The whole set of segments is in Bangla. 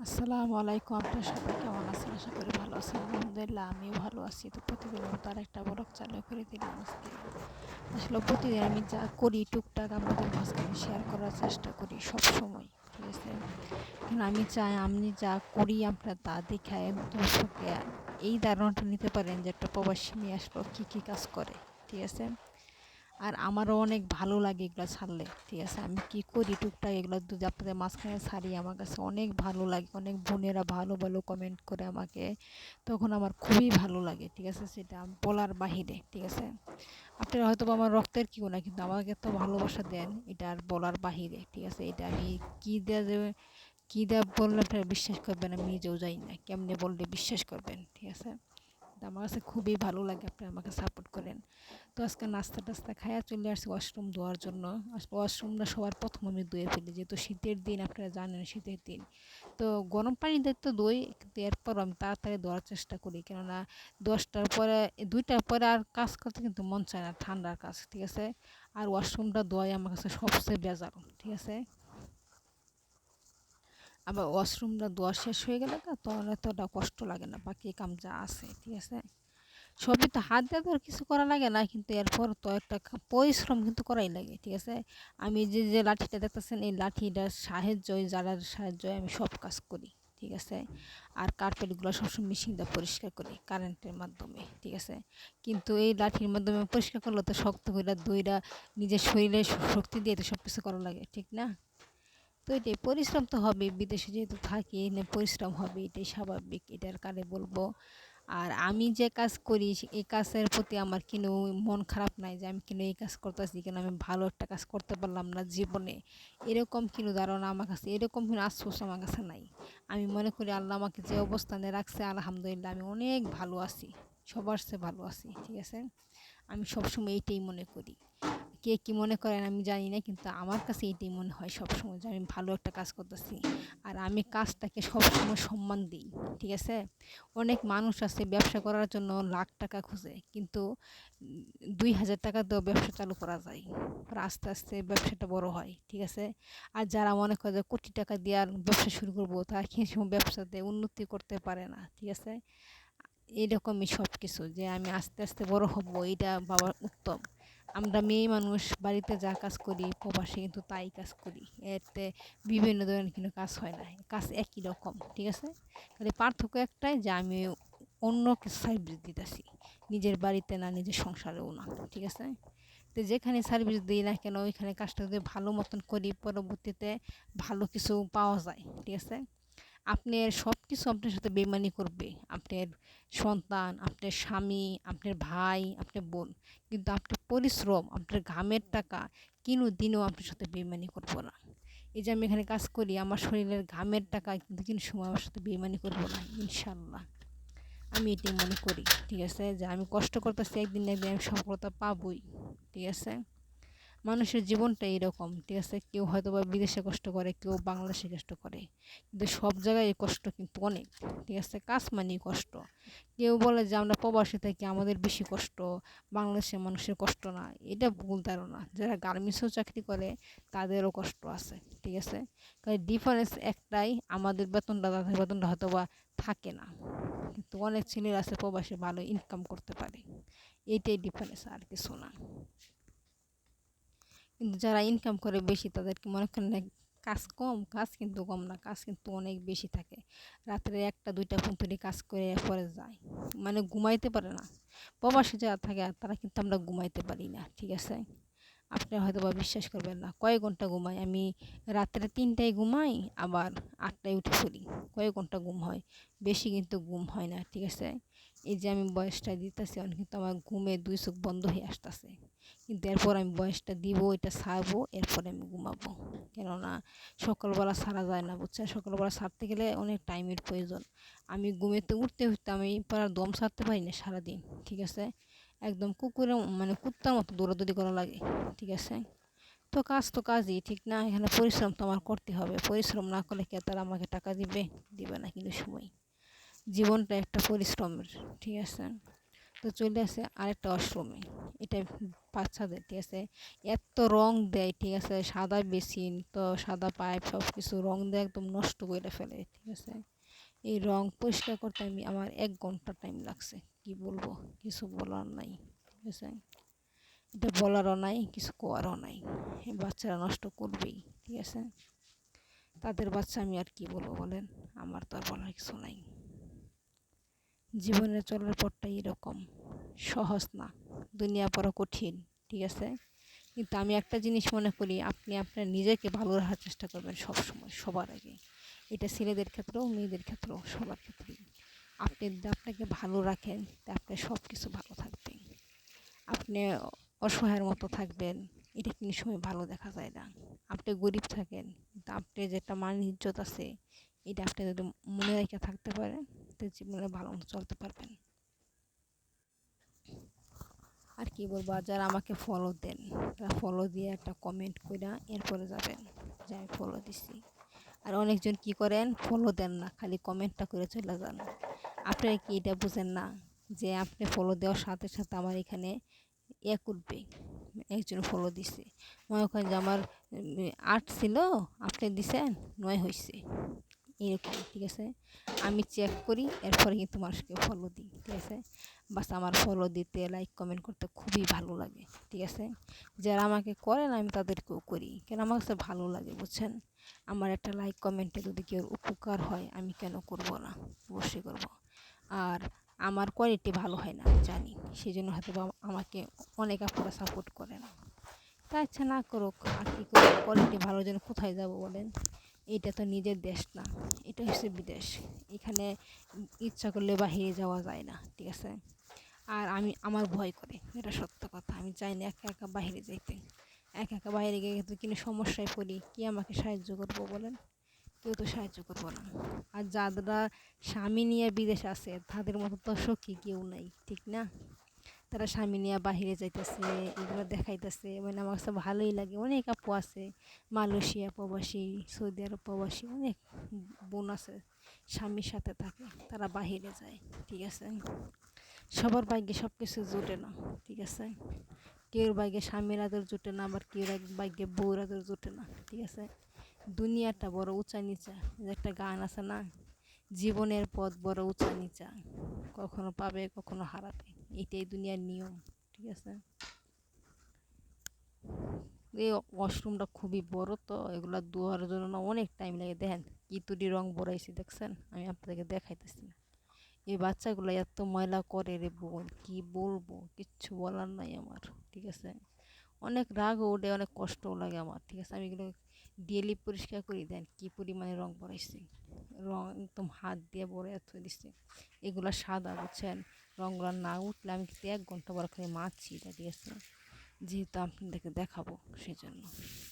আসসালামু আলাইকুম। আপনারা সবাই কেমন আছেন? আশা করি ভালো আছেন। আলহামদুলিল্লাহ আমিও ভালো আছি। তো প্রতিদিনের মতো আরেকটা ব্লগ চালু করে দিলাম আজকে। আসলে প্রতিদিন আমি যা করি টুকটাক আপনাদের মাঝখানে শেয়ার করার চেষ্টা করি সবসময়। ঠিক আছে? কারণ আমি চাই আমি যা করি আপনারা তা দেখে দর্শকে এই ধারণাটা নিতে পারেন যে একটা প্রবাসী মেয়ে আসলে কী কাজ করে। ঠিক আছে? আর আমারও অনেক ভালো লাগে এগুলো ছাড়লে। ঠিক আছে? আমি কি করি টুকটাক এগুলো যদি আপনাদের মাঝখানে ছাড়ি আমার কাছে অনেক ভালো লাগে। অনেক বোনেরা ভালো কমেন্ট করে আমাকে। তখন আমার খুবই ভালো লাগে। ঠিক আছে? সেটা বলার বাহিরে। ঠিক আছে? আপনারা হয়তোবা আমার রক্তের কেউ না, কিন্তু আমাকে এত ভালোবাসা দেন এটা আর বলার বাহিরে। ঠিক আছে? এটা আমি কী দেয়া যে কী দেয়া বললে আপনারা বিশ্বাস করবেন আমি নিজেও জানি না। কেমনে বললে বিশ্বাস করবেন। ঠিক আছে? তো আমার কাছে খুবই ভালো লাগে আপনারা আমাকে সাপোর্ট করেন। তো আজকে নাস্তা-টাস্তা খাইয়া চলে আসছি ওয়াশরুম ধোয়ার জন্য। ওয়াশরুমটা সবার ১ম আমি ধুয়ে ফেলি। যেহেতু শীতের দিন আপনারা জানেন শীতের দিন। তো গরম পানি দিয়ে তো ধুই, কিন্তু এরপরও আমি তাড়াতাড়ি ধোয়ার চেষ্টা করি। কেননা ১০টার পরে ২টার পরে আর কাজ করতে কিন্তু মন চায় না, ঠান্ডার কাজ। ঠিক আছে? আর ওয়াশরুমটা ধোয়াই আমার কাছে সবচেয়ে ভেজাল। ঠিক আছে? আবার ওয়াশরুমটা ধোয়া শেষ হয়ে গেলে তখন এতটা কষ্ট লাগে না, বাকি কাম যা আছে। ঠিক আছে? সবই তো হাত দিয়ে তো আর কিছু করা লাগে না, কিন্তু এরপর তো একটা পরিশ্রম কিন্তু করাই লাগে। ঠিক আছে? আমি যে লাঠিটা দেখতেছেন এই লাঠিটার সাহায্যই জারার সাহায্যে আমি সব কাজ করি। ঠিক আছে? আর কার্পেটগুলো সবসময় মেশিন দিয়ে পরিষ্কার করি কারেন্টের মাধ্যমে। ঠিক আছে? কিন্তু এই লাঠির মাধ্যমে পরিষ্কার করলে তো শক্ত করে দইরা নিজের শরীরে শক্তি দিয়ে তো সব কিছু করা লাগে। ঠিক না? তো এটাই পরিশ্রম তো হবে, বিদেশে যেহেতু থাকি পরিশ্রম হবে, এটাই স্বাভাবিক। এটার কারে বলবো। আর আমি যে কাজ করি এই কাজের প্রতি আমার কোনো মন খারাপ নাই যে আমি কেন এই কাজ করতেছি, কেন আমি ভালো একটা কাজ করতে পারলাম না জীবনে, এরকম কোনো ধারণা আমার কাছে, এরকম কোনো আফসোস আমার কাছে নাই। আমি মনে করি আল্লাহ আমাকে যে অবস্থানে রাখছে আলহামদুলিল্লাহ আমি অনেক ভালো আছি, সবার চেয়ে ভালো আছি। ঠিক আছে? আমি সবসময় এইটাই মনে করি। কে কী মনে করেন আমি জানি না, কিন্তু আমার কাছে এইটাই মনে হয় সবসময় যে আমি ভালো একটা কাজ করতেছি। আর আমি কাজটাকে সবসময় সম্মান দিই। ঠিক আছে? অনেক মানুষ আছে ব্যবসা করার জন্য লাখ টাকা খুঁজে, কিন্তু ২,০০০ টাকা দিয়েও ব্যবসা চালু করা যায়। পরে আস্তে আস্তে ব্যবসাটা বড় হয়। ঠিক আছে? আর যারা মনে করে যে কোটি টাকা দিয়ে আর ব্যবসা শুরু করবো, তারা কিন্তু ব্যবসাতে উন্নতি করতে পারে না। ঠিক আছে? এরকমই সব কিছু যে আমি আস্তে আস্তে বড় হব, এটা ভাবা উত্তম। আমরা মেয়ে মানুষ বাড়িতে যা কাজ করি প্রবাসে কিন্তু তাই কাজ করি। এতে বিভিন্ন ধরনের কিন্তু কাজ হয় না, কাজ একই রকম। ঠিক আছে? খালি পার্থক্য একটাই যে আমি অন্য কিছু সার্ভিস দিতেছি, নিজের বাড়িতে না, নিজের সংসারেও না। ঠিক আছে? তো যেখানে সার্ভিস দিই না কেন ওইখানে কাজটা যদি ভালো মতন করি পরবর্তীতে ভালো কিছু পাওয়া যায়। ঠিক আছে? আপনার সব কিছু আপনার সাথে বেইমানি করবে। আপনার সন্তান, আপনার স্বামী, আপনার ভাই, আপনার বোন। কিন্তু আপনার পরিশ্রম, আপনার ঘামের টাকা দিনও আপনার সাথে বেইমানি করব না। এই যে আমি এখানে কাজ করি, আমার শরীরের ঘামের টাকা কিন্তু কোনো সময় আমার সাথে বেইমানি করব না, ইনশাআল্লাহ। আমি এটাই মনে করি। ঠিক আছে? যে আমি কষ্ট করতেছি, একদিন না একদিন আমি সফলতা পাবোই। ঠিক আছে? মানুষের জীবনটা এরকম। ঠিক আছে? কেউ হয়তোবা বিদেশে কষ্ট করে, কেউ বাংলাদেশে কষ্ট করে। কিন্তু সব জায়গায় এই কষ্ট কিন্তু অনেক। ঠিক আছে? কাজ মানেই কষ্ট। কেউ বলে যে আমরা প্রবাসী থাকি আমাদের বেশি কষ্ট, বাংলাদেশের মানুষের কষ্ট না। এটা ভুল ধারণা। যারা গার্মেন্টসেও চাকরি করে তাদেরও কষ্ট আছে। ঠিক আছে? কারণ ডিফারেন্স একটাই, আমাদের বেতনটা তাদের বেতনটা হয়তোবা থাকে না। কিন্তু অনেক ছেলেরা আছে প্রবাসে ভালো ইনকাম করতে পারে। এইটাই ডিফারেন্স, আর কিছু না। কিন্তু যারা ইনকাম করে বেশি তাদেরকে মনে করেন না কাজ কম, কাজ কিন্তু কম না, কাজ কিন্তু অনেক বেশি থাকে। রাত্রে ১টা ২টা পর্যন্ত কাজ করে পরে যায়, মানে ঘুমাইতে পারে না। প্রবাসী যারা থাকে তারা কিন্তু আমরা ঘুমাইতে পারি না। ঠিক আছে? আপনি হয়তোবা বিশ্বাস করবেন না কয়েক ঘন্টা ঘুমাই আমি। রাত্রে ৩টায় ঘুমাই, আবার ৮টায় উঠে পড়ি। কয়েক ঘন্টা ঘুম হয়, বেশি কিন্তু ঘুম হয় না। ঠিক আছে? এই যে আমি বয়সটা দিতেছি এখন কিন্তু আমার ঘুমে ২ চোখ বন্ধ হয়ে আসতেছে, কিন্তু এরপর আমি বয়সটা দিব, এটা ছাড়বো, এরপরে আমি ঘুমাবো। কেননা সকালবেলা ছাড়া যায় না, বুঝছেন? সকালবেলা ছাড়তে গেলে অনেক টাইমের প্রয়োজন। আমি ঘুমেতে উঠতে উঠতে আমি পরে আর দম ছাড়তে পারি না সারাদিন। ঠিক আছে? একদম কুকুরের মানে কুত্তার মতো দৌড়াদৌড়ি করা লাগে। ঠিক আছে? তো কাজ তো কাজই, ঠিক না? এখানে পরিশ্রম তো আমার করতে হবে। পরিশ্রম না করলে কে তারা আমাকে টাকা দিবে? দিবে না কিন্তু সময়। জীবনটা একটা পরিশ্রমের। ঠিক আছে? তো চলে আসে আরেকটা ওয়াশরুমে। এটা বাচ্চাদের, ঠিক আছে? এত রং দেয়, ঠিক আছে? সাদা বেসিন তো সাদা পাইপ সব কিছু রং দিয়ে একদম নষ্ট করে ফেলে, ঠিক আছে? এই রং পরিষ্কার করতে আমার 1 ঘন্টা টাইম লাগছে। কি বলবো, কিছু বলার নাই, ঠিক আছে? এটা বলারও নাই, কিছু করারও নাই। এই বাচ্চারা নষ্ট করবেই, ঠিক আছে? তাদের বাচ্চা, আমি আর কি বলবো বলেন? আমার তো আর বলার কিছু নাই। জীবনে চলার পথটাই এরকম, সহজ না, দুনিয়া বড় কঠিন, ঠিক আছে? কিন্তু আমি একটা জিনিস মনে করি, আপনি আপনার নিজেকে ভালো রাখার চেষ্টা করবেন সব সময়, সবার আগে। এটা ছেলেদের ক্ষেত্রেও, মেয়েদের ক্ষেত্রেও, সবার ক্ষেত্রেই। আপনি যদি আপনাকে ভালো রাখেন, তা আপনার সব কিছু ভালো থাকবে। আপনি অসহায়ের মতো থাকবেন, এটা কোনো সময় ভালো দেখা যায় না। আপনি গরিব থাকেন, কিন্তু আপনি যেটা মান ইজ্জত আছে, এটা আপনি যদি মনে রেখে থাকতে পারেন, তো জীবনে ভালো মতো চলতে পারবেন। আর কি বলবো, আর যারা আমাকে ফলো দেন, তারা ফলো দিয়ে একটা কমেন্ট কইরা এরপরে যাবেন যে আমি ফলো দিছি। আর অনেকজন কি করেন, ফলো দেন না, খালি কমেন্টটা করে চলে যান। আপনারা কি এটা বুঝেন না যে আপনি ফলো দেওয়ার সাথে সাথে আমার এখানে উঠবে, একজন ফলো দিছে, মনে করেন যে আমার 8 ছিল, আপনি দিছেন 9 হয়েছে, এরকম, ঠিক আছে? আমি চেক করি, এরপরে কিন্তু মানুষকে ফলো দিই, ঠিক আছে? বাস আমার ফলো দিতে, লাইক কমেন্ট করতে খুবই ভালো লাগে, ঠিক আছে? যারা আমাকে করে না, আমি তাদেরকেও করি, কেন আমার কাছে ভালো লাগে, বুঝছেন? আমার একটা লাইক কমেন্টে যদি কেউ উপকার হয়, আমি কেন করব না? অবশ্যই করব। আর আমার কোয়ালিটি ভালো হয় না, আমি জানি, সেই জন্য হয়তো আমাকে অনেক আপনারা সাপোর্ট করে না। তা ইচ্ছা না করুক, আর কি করবো, কোয়ালিটি ভালোর জন্য কোথায় যাব বলেন? এটা তো নিজের দেশ না, এটা হচ্ছে বিদেশ। এখানে ইচ্ছা করলে বাহিরে যাওয়া যায় না, ঠিক আছে? আর আমার ভয় করে, এটা সত্য কথা, আমি চাই না একা একা বাহিরে যাইতে। একা একা বাইরে গিয়ে কিন্তু কোনো সমস্যায় পড়ি, কি আমাকে সাহায্য করবো বলেন? কেউ তো সাহায্য করবো না। আর যারা স্বামী নিয়ে বিদেশ আছে, তাদের মতো তো সখী কেউ নাই, ঠিক না? তারা স্বামী নিয়ে বাহিরে যাইতেছে, এগুলো দেখাইতেছে, মানে আমার কাছে ভালোই লাগে। অনেক আপু আছে, মালয়েশিয়া প্রবাসী, সৌদি আরব প্রবাসী, অনেক বোন আছে, স্বামীর সাথে থাকে, তারা বাহিরে যায়, ঠিক আছে? সবার ভাগ্যে সব কিছু জোটে না, ঠিক আছে? কেউর ভাগ্যে স্বামীর আদর জোটে না, আবার কেউর ভাগ্যে বউর আদর জোটে না, ঠিক আছে? দুনিয়াটা বড় উঁচা নিচা, যে একটা গান আছে না, জীবনের পথ বড় উঁচা নিচা, কখনো পাবে কখনো হারাবে, এটাই দুনিয়ার নিয়ম, ঠিক আছে? এই ওয়াশরুমটা খুবই বড়, তো এগুলা ধোয়ার জন্য না অনেক টাইম লাগে। দেখেন কি তুড়ি রং বড়াইছি, দেখছেন? আমি আপনাদেরকে দেখাইতেছি। এই বাচ্চাগুলো এত ময়লা করে রে বোন, কি বলবো, কিচ্ছু বলার নাই আমার, ঠিক আছে? অনেক রাগও ওঠে, অনেক কষ্টও লাগে আমার, ঠিক আছে? আমি এগুলো ডেলি পরিষ্কার করি, দেন কি পরিমাণে রং পড়াইছি, রং একদম হাত দিয়ে বড়ে থয়ে দিচ্ছে। এগুলো সাদা, বুঝছেন? রংগুলো না উঠলে আমি কিন্তু 1 ঘন্টা বড় খালি মাছি এটা, ঠিক আছে? যেহেতু আপনাদেরকে দেখাবো, সেই জন্য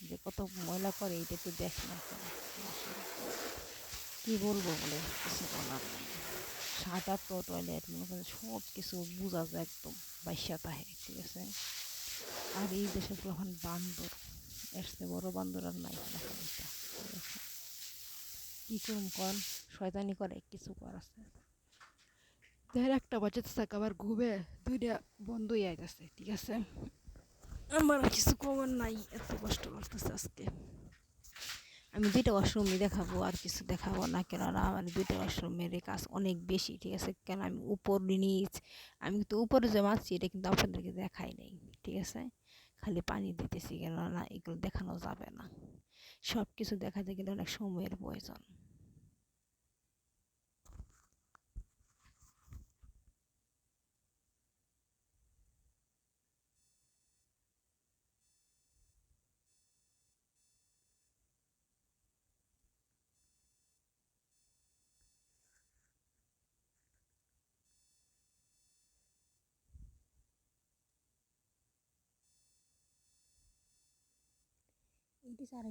যে কত ময়লা করে এটা একটু দেখেন আপনারা। কী বলবো বলে, কিছু বলার নেই। সাদা তো টয়লেট, মনে করেন সব কিছু বোঝা যায় একদম বাইশা তাহে, ঠিক আছে? আর এই দেশে যখন বান্দর, এর চেয়ে বড় বান্দর আর নাই এখন এটা, ঠিক আছে? কী করুম কন, শয়তানি করে, কিছু কর আছে। দেড় একটা বাজেতে থাক, আবার ঘুমে দুইটা বন্ধই আইতেছে, ঠিক আছে? আমার আর কিছু কমার নাই, এত কষ্ট লাগতেছে আজকে। আমি 2টা ওয়াশরুমই দেখাবো, আর কিছু দেখাবো না, কেননা আমার 2টা ওয়াশরুমের কাজ অনেক বেশি, ঠিক আছে? কেন আমি উপর নিচ, আমি কিন্তু উপরে যে মারছি এটা কিন্তু আপনাদেরকে দেখাই নাই, ঠিক আছে? খালি পানি দিতেছি, কেননা এগুলো দেখানো যাবে না। সব কিছু দেখাতে গেলে অনেক সময়ের প্রয়োজন। এটি আর